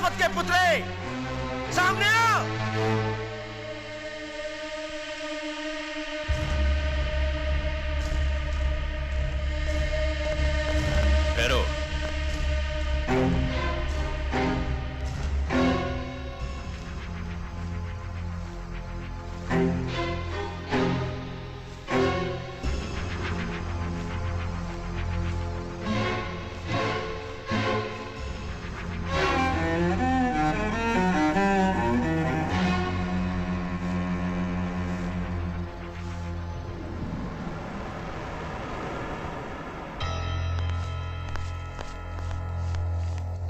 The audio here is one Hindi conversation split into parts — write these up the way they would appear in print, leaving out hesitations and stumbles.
किस्मत के पुतले, सामने आओ। पैरो,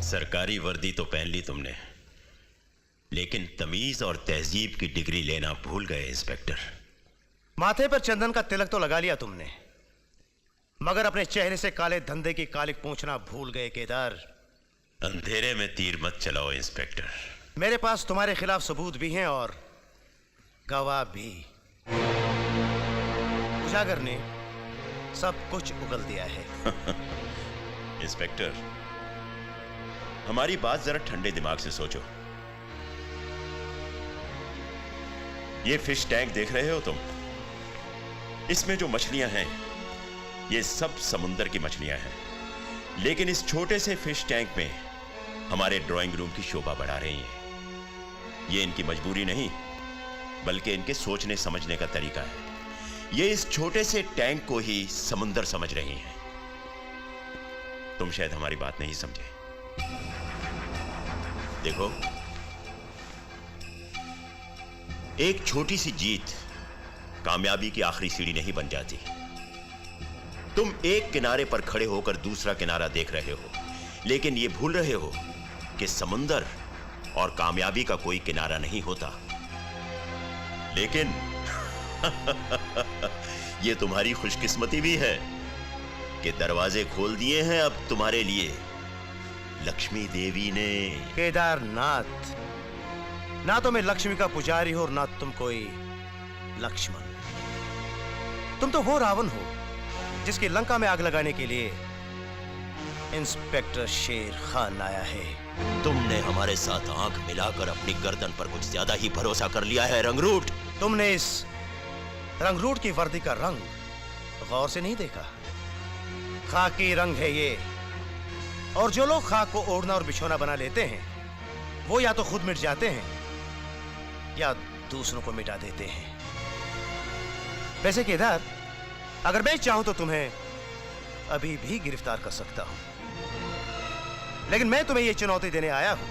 सरकारी वर्दी तो पहन ली तुमने, लेकिन तमीज और तहजीब की डिग्री लेना भूल गए इंस्पेक्टर। माथे पर चंदन का तिलक तो लगा लिया तुमने, मगर अपने चेहरे से काले धंधे की कालिक पूछना भूल गए केदार। अंधेरे में तीर मत चलाओ इंस्पेक्टर। मेरे पास तुम्हारे खिलाफ सबूत भी हैं और गवाह भी। उजागर ने सब कुछ उगल दिया है। इंस्पेक्टर, हमारी बात जरा ठंडे दिमाग से सोचो। ये फिश टैंक देख रहे हो तुम? इसमें जो मछलियां हैं ये सब समुंदर की मछलियां हैं, लेकिन इस छोटे से फिश टैंक में हमारे ड्राइंग रूम की शोभा बढ़ा रही हैं। ये इनकी मजबूरी नहीं, बल्कि इनके सोचने समझने का तरीका है। ये इस छोटे से टैंक को ही समुंदर समझ रही हैं। तुम शायद हमारी बात नहीं समझे। देखो, एक छोटी सी जीत कामयाबी की आखिरी सीढ़ी नहीं बन जाती। तुम एक किनारे पर खड़े होकर दूसरा किनारा देख रहे हो, लेकिन यह भूल रहे हो कि समुंदर और कामयाबी का कोई किनारा नहीं होता। लेकिन यह तुम्हारी खुशकिस्मती भी है कि दरवाजे खोल दिए हैं अब तुम्हारे लिए लक्ष्मी देवी ने। केदारनाथ, ना तो मैं लक्ष्मी का पुजारी हूं और ना तुम कोई लक्ष्मण। तुम तो वो रावण हो जिसकी लंका में आग लगाने के लिए इंस्पेक्टर शेर खान आया है। तुमने हमारे साथ आंख मिलाकर अपनी गर्दन पर कुछ ज्यादा ही भरोसा कर लिया है रंगरूट। तुमने इस रंगरूट की वर्दी का रंग गौर से नहीं देखा। खाकी रंग है ये, और जो लोग खाक को ओढ़ना और बिछोना बना लेते हैं वो या तो खुद मिट जाते हैं या दूसरों को मिटा देते हैं। वैसे केदार, अगर मैं चाहूं तो तुम्हें अभी भी गिरफ्तार कर सकता हूं, लेकिन मैं तुम्हें यह चुनौती देने आया हूं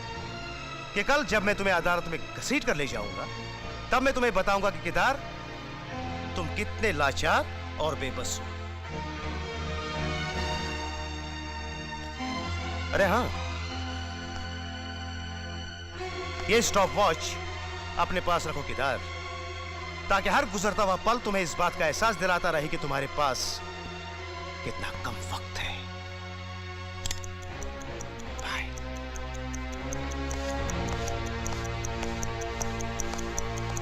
कि कल जब मैं तुम्हें अदालत में घसीट कर ले जाऊंगा, तब मैं तुम्हें बताऊंगा कि केदार, तुम कितने लाचार और बेबस हो। अरे हां, ये स्टॉप वॉच अपने पास रखो केदार, ताकि हर गुजरता हुआ पल तुम्हें इस बात का एहसास दिलाता रहे कि तुम्हारे पास कितना कम वक्त है। बाय।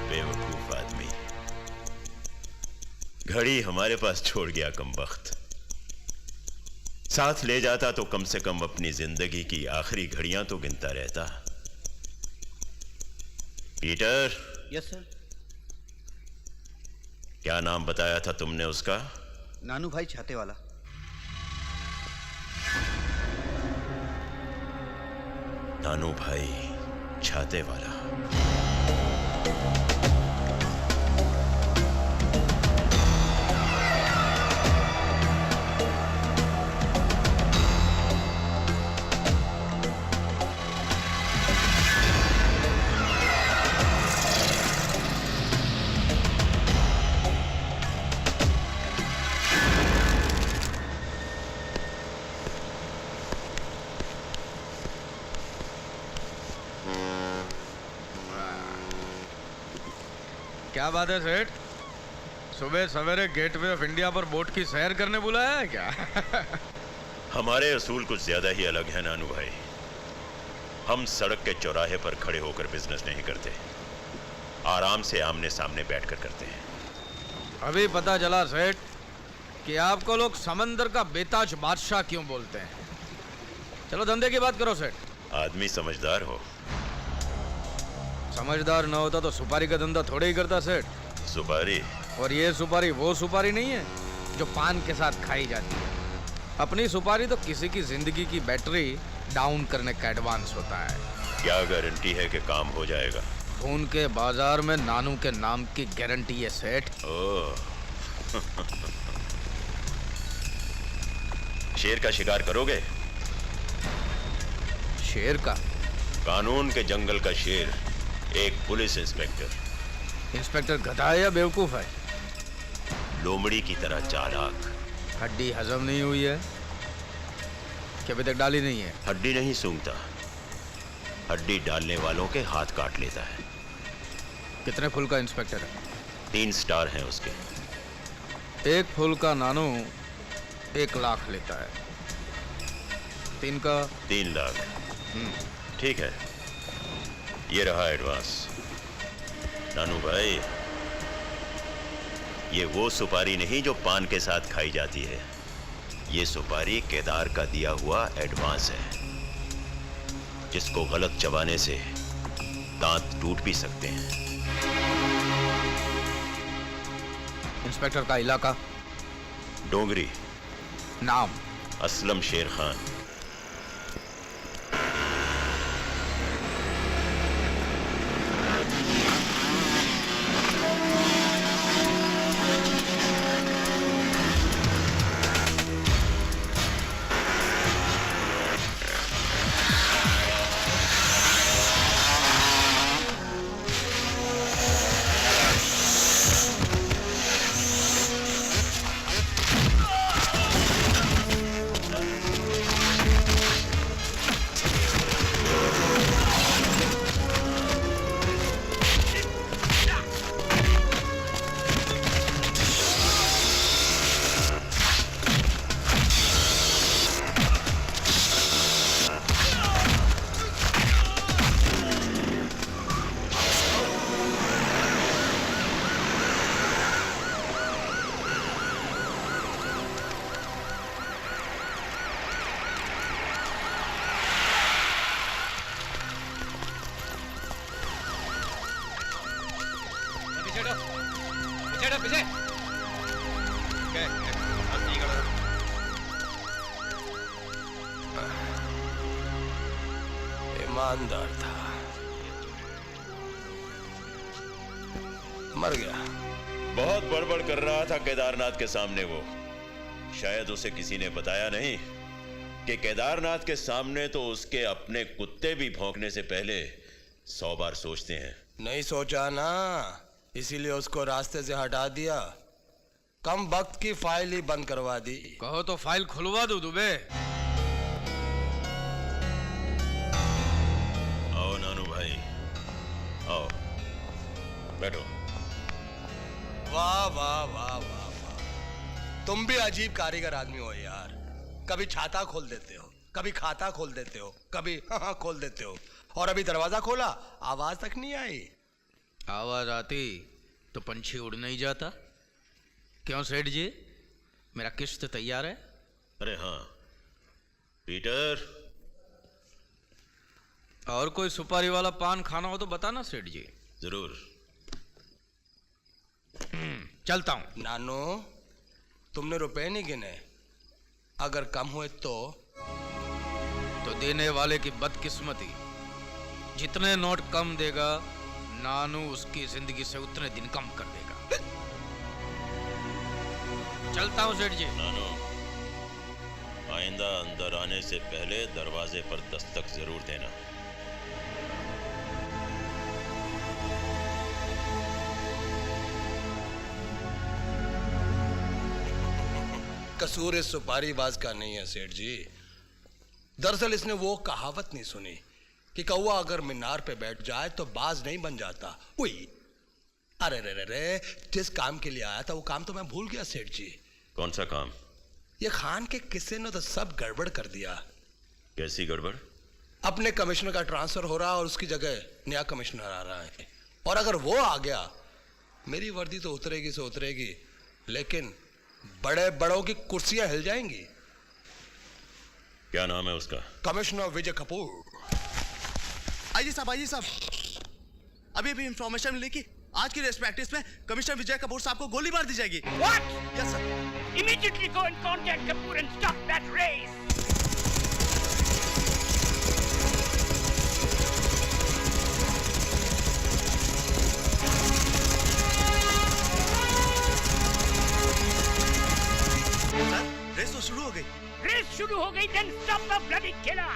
बेवकूफ आदमी, घड़ी हमारे पास छोड़ गया कमबख्त। साथ ले जाता तो कम से कम अपनी जिंदगी की आखिरी घड़ियां तो गिनता रहता। पीटर। Yes sir. क्या नाम बताया था तुमने उसका? नानू भाई छाते वाला। नानू भाई छाते वाला। क्या बात है सेठ, सुबह सवेरे गेटवे ऑफ इंडिया पर बोट की सैर करने बुलाया है क्या? हमारे असूल कुछ ज्यादा ही अलग है नानू भाई। हम सड़क के चौराहे पर खड़े होकर बिजनेस नहीं करते, आराम से आमने सामने बैठकर करते हैं। अभी पता चला सेठ कि आपको लोग समंदर का बेताज बादशाह क्यों बोलते हैं। चलो धंधे की बात करो सेठ। आदमी समझदार हो समझदार ना होता तो सुपारी का धंधा थोड़े ही करता सेठ। सुपारी? और ये सुपारी वो सुपारी नहीं है जो पान के साथ खाई जाती है। अपनी सुपारी तो किसी की जिंदगी की बैटरी डाउन करने का एडवांस होता है। क्या गारंटी है कि काम हो जाएगा? खून के बाजार में नानू के नाम की गारंटी है सेठ। ओह। शेर का शिकार करोगे? शेर का? कानून के जंगल का शेर, एक पुलिस इंस्पेक्टर। इंस्पेक्टर गधा है या बेवकूफ है? लोमड़ी की तरह चालाक। हड्डी हजम नहीं हुई है कि अभी तक डाली नहीं है? हड्डी नहीं सूंघता, हड्डी डालने वालों के हाथ काट लेता है। कितने फुल का इंस्पेक्टर है? 3 स्टार हैं उसके। एक फुल का नानू 1 लाख लेता है, 3 का 3 लाख। ठीक है, ये रहा एडवांस। नानू भाई, ये वो सुपारी नहीं जो पान के साथ खाई जाती है। ये सुपारी केदार का दिया हुआ एडवांस है, जिसको गलत चबाने से दांत टूट भी सकते हैं। इंस्पेक्टर का इलाका? डोंगरी। नाम? असलम शेर खान। ईमानदार था, मर गया। बहुत बड़बड़ कर रहा था केदारनाथ के सामने वो। शायद उसे किसी ने बताया नहीं कि केदारनाथ के सामने तो उसके अपने कुत्ते भी भौंकने से पहले 100 बार सोचते हैं। नहीं सोचा ना, इसीलिए उसको रास्ते से हटा दिया। कम वक्त की फाइल ही बंद करवा दी। कहो तो फाइल खुलवा दो दुबे। आओ नानू भाई, आओ, बैठो। वाह वाह वाह वाह वाह, तुम भी अजीब कारीगर आदमी हो यार। कभी छाता खोल देते हो, कभी खाता खोल देते हो, कभी हाँ खोल देते हो, और अभी दरवाजा खोला, आवाज तक नहीं आई। आवाज आती तो पंछी उड़ नहीं जाता। क्यों सेठ जी, मेरा किश्त तैयार है? अरे हाँ पीटर, और कोई सुपारी वाला पान खाना हो तो बताना सेठ जी। जरूर। चलता हूं। नानो, तुमने रुपए नहीं गिने? अगर कम हुए तो देने वाले की बदकिस्मती। जितने नोट कम देगा, नानू उसकी जिंदगी से उतने दिन कम कर देगा। चलता हूं सेठ जी। नानो, आइंदा अंदर आने से पहले दरवाजे पर दस्तक जरूर देना। कसूर इस सुपारीबाज का नहीं है सेठ जी। दरअसल इसने वो कहावत नहीं सुनी कि कौवा अगर मीनार पे बैठ जाए तो बाज नहीं बन जाता। उई, अरे रे रे रे, जिस काम के लिए आया था वो काम तो मैं भूल गया सेठ जी। कौन सा काम? ये खान के किस्से ने तो सब गड़बड़ कर दिया। कैसी गड़बड़? अपने कमिश्नर का ट्रांसफर हो रहा है और उसकी जगह नया कमिश्नर आ रहा है, और अगर वो आ गया मेरी वर्दी तो उतरेगी से उतरेगी, लेकिन बड़े बड़ों की कुर्सियां हिल जाएंगी। क्या नाम है उसका? कमिश्नर विजय कपूर। आइए साहब, आइए साहब। अभी अभी इंफॉर्मेशन मिली कि आज की रेस प्रैक्टिस में कमिश्नर विजय कपूर साहब को गोली मार दी जाएगी। What? Yes sir. Immediately go and contact Kapoor and stop that race. Sir race तो शुरू हो गई। Race शुरू हो गई, then stop the bloody killer.